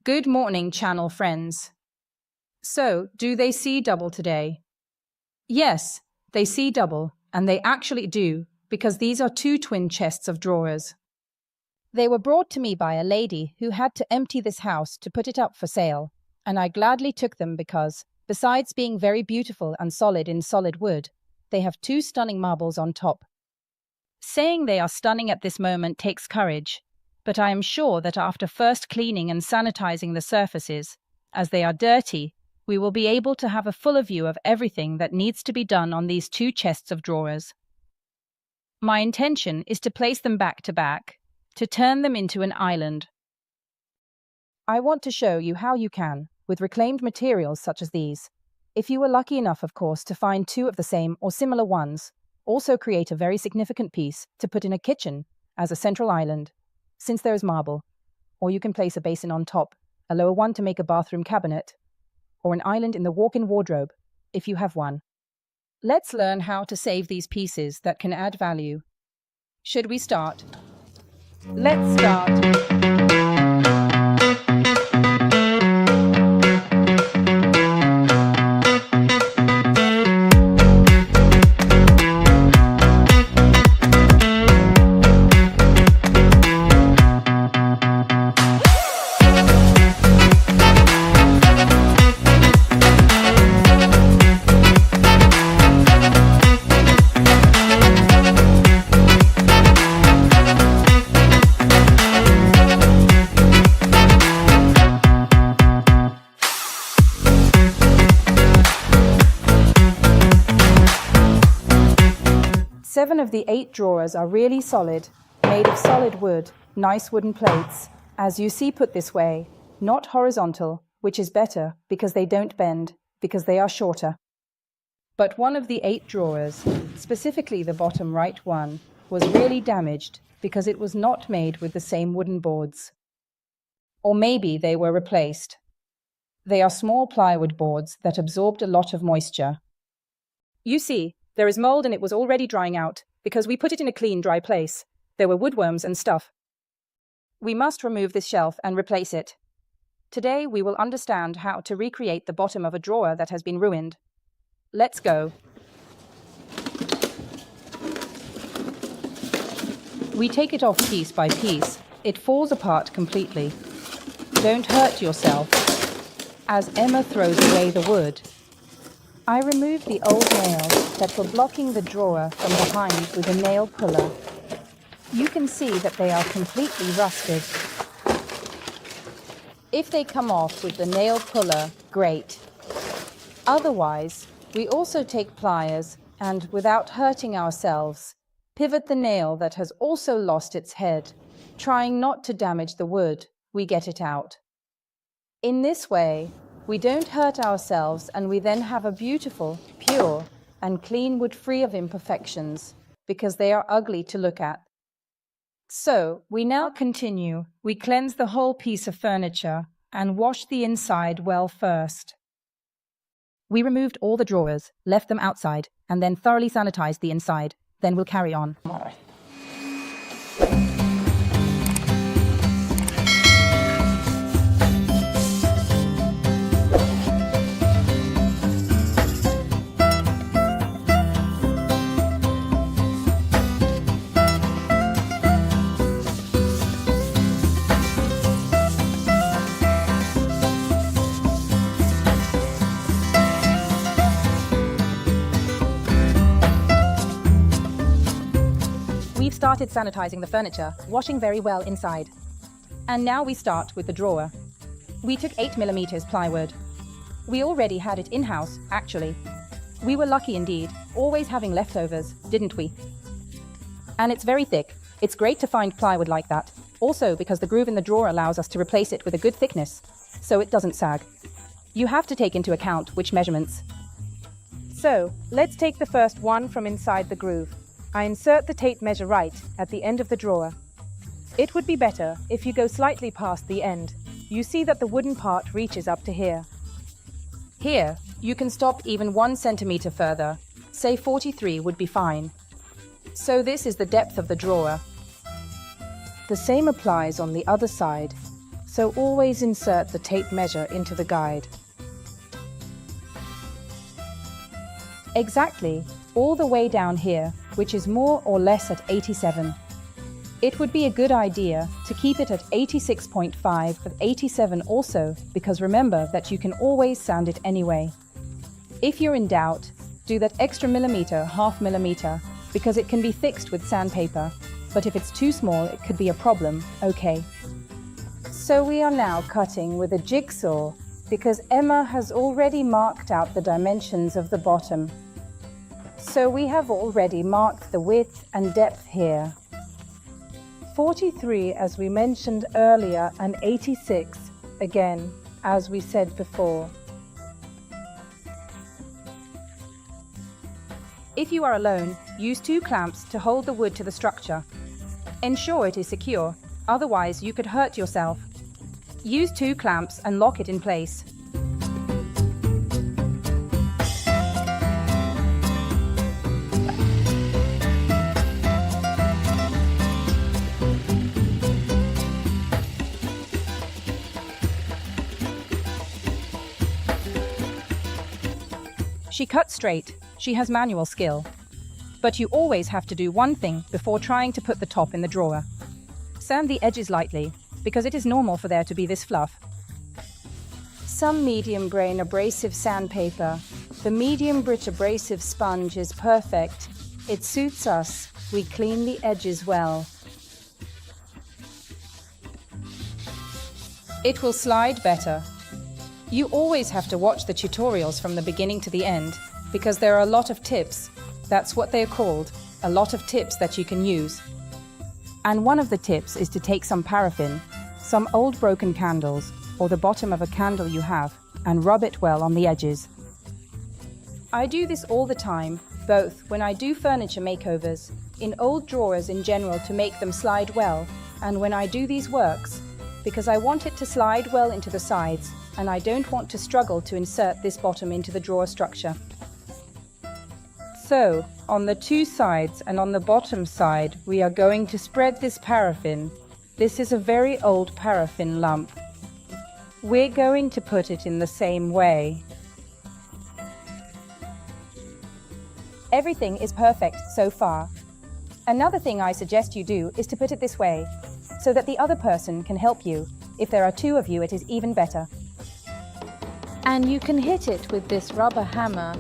Good morning, channel friends. So, do they see double today? Yes, they see double, and they actually do, because these are two twin chests of drawers. They were brought to me by a lady who had to empty this house to put it up for sale, and I gladly took them because, besides being very beautiful and solid in solid wood, they have two stunning marbles on top. Saying they are stunning at this moment takes courage, but I am sure that after first cleaning and sanitizing the surfaces, as they are dirty, we will be able to have a fuller view of everything that needs to be done on these two chests of drawers. My intention is to place them back to back, to turn them into an island. I want to show you how you can, with reclaimed materials such as these, if you were lucky enough, of course, to find two of the same or similar ones, also create a very significant piece to put in a kitchen as a central island, since there is marble, or you can place a basin on top, a lower one to make a bathroom cabinet, or an island in the walk-in wardrobe, if you have one. Let's learn how to save these pieces that can add value. Should we start? Let's start. 7 of the 8 drawers are really solid, made of solid wood, nice wooden plates, as you see put this way, not horizontal, which is better because they don't bend, because they are shorter. But one of the 8 drawers, specifically the bottom right one, was really damaged because it was not made with the same wooden boards. Or maybe they were replaced. They are small plywood boards that absorbed a lot of moisture. You see, there is mold and it was already drying out, because we put it in a clean, dry place. There were woodworms and stuff. We must remove this shelf and replace it. Today we will understand how to recreate the bottom of a drawer that has been ruined. Let's go. We take it off piece by piece. It falls apart completely. Don't hurt yourself. As Emma throws away the wood, I removed the old nails that were blocking the drawer from behind with a nail puller. You can see that they are completely rusted. If they come off with the nail puller, great. Otherwise, we also take pliers and, without hurting ourselves, pivot the nail that has also lost its head. Trying not to damage the wood, we get it out. In this way, we don't hurt ourselves and we then have a beautiful, pure, and clean wood free of imperfections, because they are ugly to look at. So, we now continue. We cleanse the whole piece of furniture and wash the inside well first. We removed all the drawers, left them outside, and then thoroughly sanitized the inside. Then we'll carry on. We've started sanitizing the furniture, washing very well inside. And now we start with the drawer. We took 8mm plywood. We already had it in-house, actually. We were lucky indeed, always having leftovers, didn't we? And it's very thick. It's great to find plywood like that, also because the groove in the drawer allows us to replace it with a good thickness, so it doesn't sag. You have to take into account which measurements. So, let's take the first one from inside the groove. I insert the tape measure right at the end of the drawer. It would be better if you go slightly past the end. You see that the wooden part reaches up to here. Here, you can stop even 1 centimeter further. Say 43 would be fine. So this is the depth of the drawer. The same applies on the other side. so always insert the tape measure into the guide. Exactly, all the way down here, which is more or less at 87. It would be a good idea to keep it at 86.5 with 87 also, because remember that you can always sand it anyway. If you're in doubt, do that extra millimeter, half millimeter, because it can be fixed with sandpaper, but if it's too small, it could be a problem, okay. So we are now cutting with a jigsaw, because Emma has already marked out the dimensions of the bottom. So we have already marked the width and depth here. 43, as we mentioned earlier, and 86, again, as we said before. If you are alone, use 2 clamps to hold the wood to the structure. Ensure it is secure, otherwise you could hurt yourself. Use 2 clamps and lock it in place. She cuts straight. She has manual skill. But you always have to do one thing before trying to put the top in the drawer. Sand the edges lightly, because it is normal for there to be this fluff. Some medium grain abrasive sandpaper. The medium grit abrasive sponge is perfect. It suits us. We clean the edges well. It will slide better. You always have to watch the tutorials from the beginning to the end, because there are a lot of tips. That's what they're called, a lot of tips that you can use. And one of the tips is to take some paraffin, some old broken candles, or the bottom of a candle you have, and rub it well on the edges. I do this all the time, both when I do furniture makeovers, in old drawers in general to make them slide well, and when I do these works, because I want it to slide well into the sides, and I don't want to struggle to insert this bottom into the drawer structure. So, on the 2 sides and on the bottom side, we are going to spread this paraffin. This is a very old paraffin lump. We're going to put it in the same way. Everything is perfect so far. Another thing I suggest you do is to put it this way, so that the other person can help you. If there are 2 of you, it is even better. And you can hit it with this rubber hammer.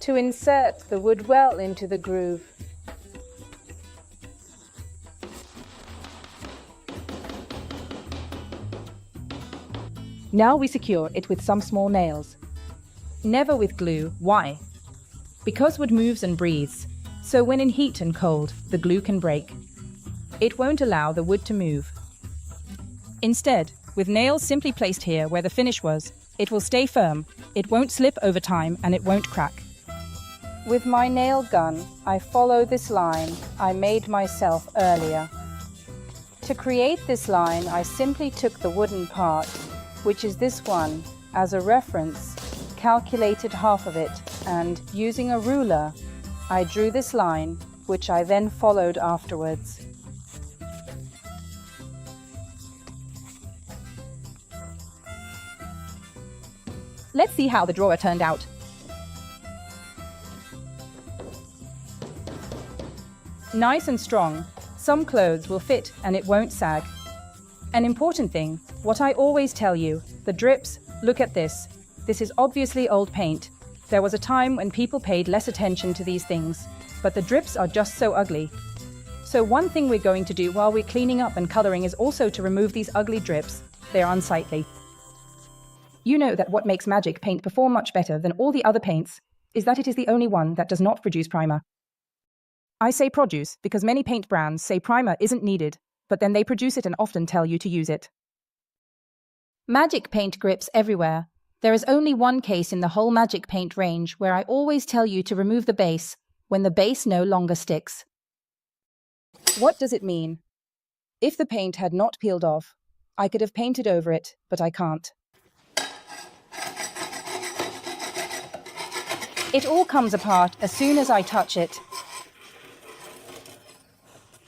To insert the wood well into the groove. Now we secure it with some small nails. Never with glue. Why? Because wood moves and breathes, so when in heat and cold, the glue can break. It won't allow the wood to move. Instead, with nails simply placed here where the finish was, it will stay firm, it won't slip over time, and it won't crack. With my nail gun, I follow this line I made myself earlier. To create this line, I simply took the wooden part, which is this one, as a reference, calculated half of it, and using a ruler, I drew this line, which I then followed afterwards. Let's see how the drawer turned out. Nice and strong. Some clothes will fit and it won't sag. An important thing, what I always tell you, the drips, look at this. This is obviously old paint. There was a time when people paid less attention to these things, but the drips are just so ugly. So one thing we're going to do while we're cleaning up and coloring is also to remove these ugly drips. They're unsightly. You know that what makes Magic Paint perform much better than all the other paints is that it is the only one that does not produce primer. I say produce because many paint brands say primer isn't needed, but then they produce it and often tell you to use it. Magic Paint grips everywhere. There is only one case in the whole Magic Paint range where I always tell you to remove the base when the base no longer sticks. What does it mean? If the paint had not peeled off, I could have painted over it, but I can't. It all comes apart as soon as I touch it.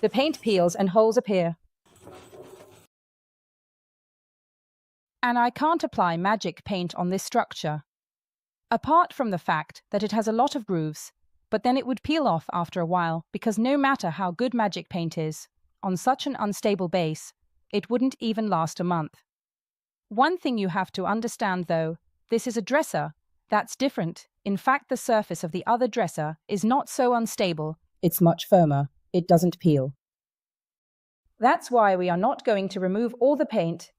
The paint peels and holes appear. And I can't apply magic paint on this structure. Apart from the fact that it has a lot of grooves, but then it would peel off after a while because no matter how good magic paint is, on such an unstable base, it wouldn't even last a month. One thing you have to understand though, this is a dresser. That's different. In fact, the surface of the other dresser is not so unstable. It's much firmer. It doesn't peel. That's why we are not going to remove all the paint.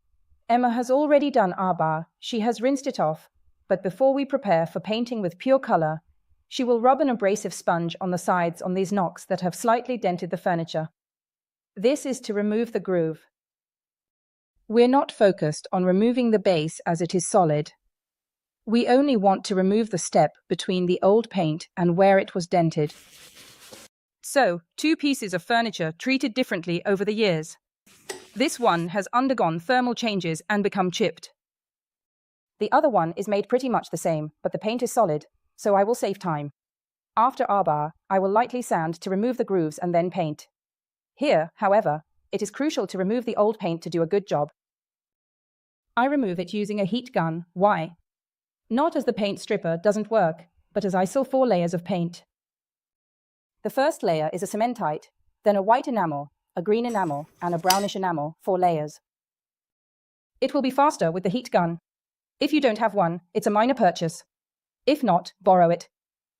Emma has already done our bar. She has rinsed it off. But before we prepare for painting with pure color, she will rub an abrasive sponge on the sides on these knocks that have slightly dented the furniture. This is to remove the groove. We're not focused on removing the base as it is solid. We only want to remove the step between the old paint and where it was dented. So, two pieces of furniture treated differently over the years. This one has undergone thermal changes and become chipped. The other one is made pretty much the same, but the paint is solid, so I will save time. After Arbar, I will lightly sand to remove the grooves and then paint. Here, however, it is crucial to remove the old paint to do a good job. I remove it using a heat gun. Why? Not as the paint stripper doesn't work, but as I saw 4 layers of paint. The first layer is a cementite, then a white enamel, a green enamel, and a brownish enamel, 4 layers. It will be faster with the heat gun. If you don't have one, it's a minor purchase. If not, borrow it.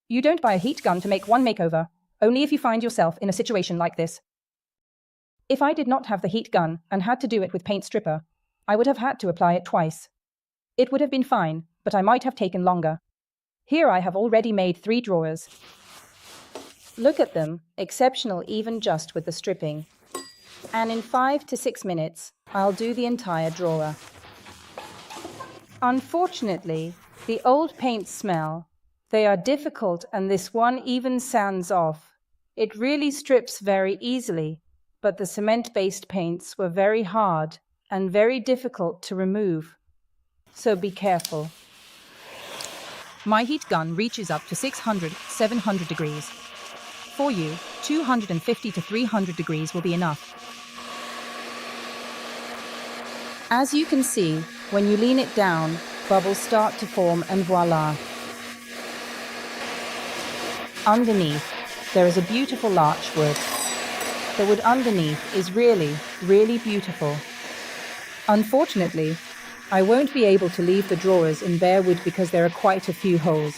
You don't buy a heat gun to make one makeover, only if you find yourself in a situation like this. If I did not have the heat gun and had to do it with paint stripper, I would have had to apply it twice. It would have been fine, but I might have taken longer. Here I have already made 3 drawers. Look at them, exceptional even just with the stripping. And in 5 to 6 minutes, I'll do the entire drawer. Unfortunately, the old paints smell. They are difficult and this one even sands off. It really strips very easily, but the cement-based paints were very hard and very difficult to remove. So be careful. My heat gun reaches up to 600-700 degrees. For you, 250 to 300 degrees will be enough. As you can see, when you lean it down, bubbles start to form and voila. Underneath, there is a beautiful larch wood. The wood underneath is really, really beautiful. Unfortunately, I won't be able to leave the drawers in bare wood because there are quite a few holes.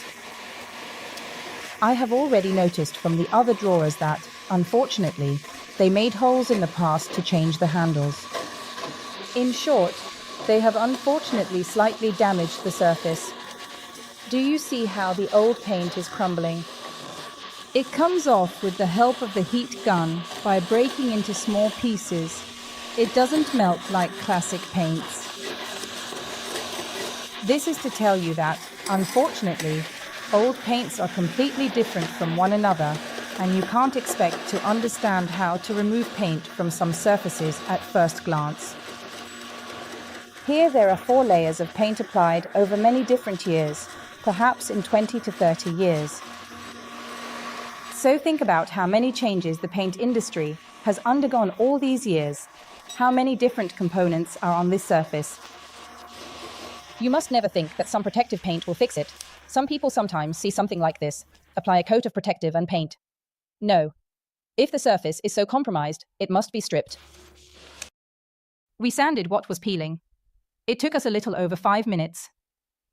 I have already noticed from the other drawers that, unfortunately, they made holes in the past to change the handles. In short, they have unfortunately slightly damaged the surface. Do you see how the old paint is crumbling? It comes off with the help of the heat gun by breaking into small pieces. It doesn't melt like classic paints. This is to tell you that, unfortunately, old paints are completely different from one another, and you can't expect to understand how to remove paint from some surfaces at first glance. Here there are 4 layers of paint applied over many different years, perhaps in 20 to 30 years. So think about how many changes the paint industry has undergone all these years. How many different components are on this surface? You must never think that some protective paint will fix it. Some people sometimes see something like this, apply a coat of protective and paint. No. If the surface is so compromised, it must be stripped. We sanded what was peeling. It took us a little over 5 minutes.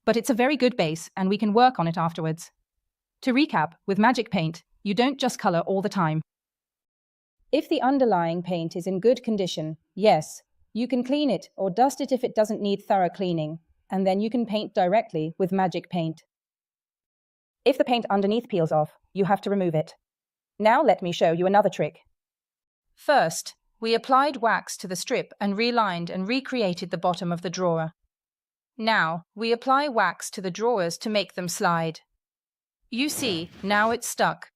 But it's a very good base and we can work on it afterwards. To recap, with magic paint, you don't just color all the time. If the underlying paint is in good condition, yes, you can clean it or dust it if it doesn't need thorough cleaning, and then you can paint directly with magic paint. If the paint underneath peels off, you have to remove it. Now let me show you another trick. First, we applied wax to the strip and relined and recreated the bottom of the drawer. Now, we apply wax to the drawers to make them slide. You see, now it's stuck.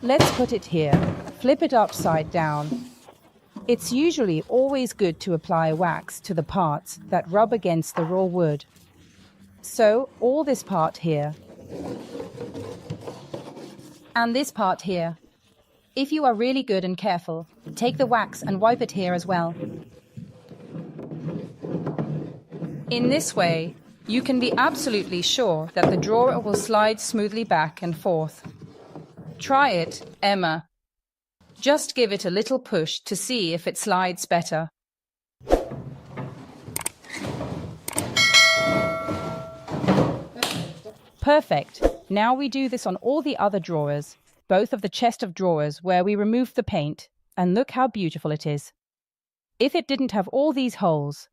Let's put it here. Flip it upside down. It's usually always good to apply wax to the parts that rub against the raw wood. So, all this part here. And this part here. If you are really good and careful, take the wax and wipe it here as well. In this way, you can be absolutely sure that the drawer will slide smoothly back and forth. Try it, Emma. Just give it a little push to see if it slides better. Perfect. Now we do this on all the other drawers, both of the chest of drawers where we removed the paint, and look how beautiful it is. If it didn't have all these holes,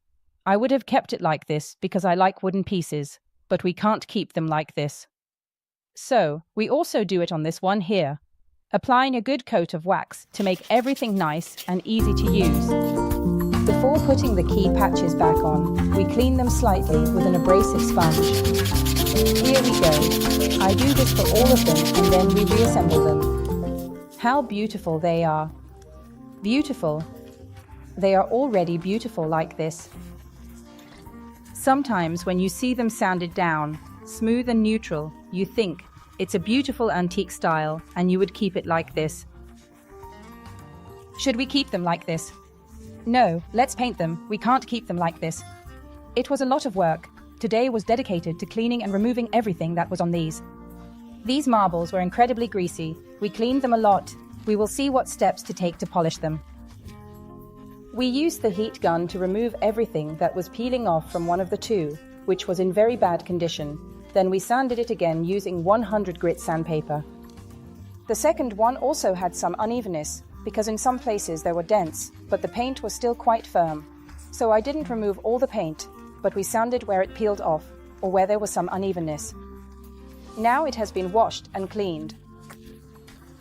I would have kept it like this because I like wooden pieces, but we can't keep them like this. So, we also do it on this one here, applying a good coat of wax to make everything nice and easy to use. Before putting the key patches back on, we clean them slightly with an abrasive sponge. Here we go. I do this for all of them and then we reassemble them. How beautiful they are. Beautiful. They are already beautiful like this. Sometimes when you see them sanded down, smooth and neutral, you think it's a beautiful antique style and you would keep it like this. Should we keep them like this? No, let's paint them. We can't keep them like this. It was a lot of work. Today was dedicated to cleaning and removing everything that was on these. These marbles were incredibly greasy. We cleaned them a lot. We will see what steps to take to polish them. We used the heat gun to remove everything that was peeling off from one of the two, which was in very bad condition. Then we sanded it again using 100 grit sandpaper. The second one also had some unevenness, because in some places there were dents, but the paint was still quite firm. So I didn't remove all the paint, but we sanded where it peeled off, or where there was some unevenness. Now it has been washed and cleaned.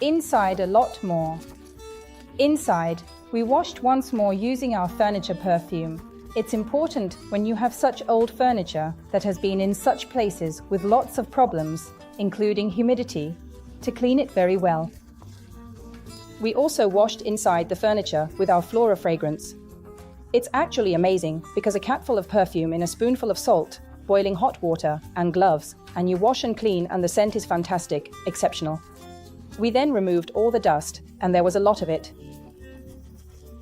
Inside a lot more. Inside, we washed once more using our furniture perfume. It's important when you have such old furniture that has been in such places with lots of problems, including humidity, to clean it very well. We also washed inside the furniture with our Flora fragrance. It's actually amazing because a capful of perfume in a spoonful of salt, boiling hot water, and gloves, and you wash and clean and the scent is fantastic, exceptional. We then removed all the dust, and there was a lot of it.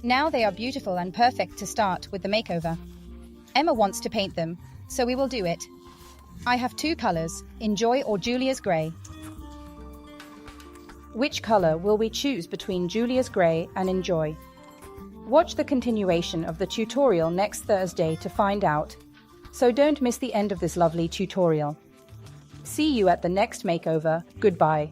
Now they are beautiful and perfect to start with the makeover. Emma wants to paint them, so we will do it. I have two colors, Enjoy or Julia's Grey. Which color will we choose between Julia's Grey and Enjoy? Watch the continuation of the tutorial next Thursday to find out. So don't miss the end of this lovely tutorial. See you at the next makeover. Goodbye.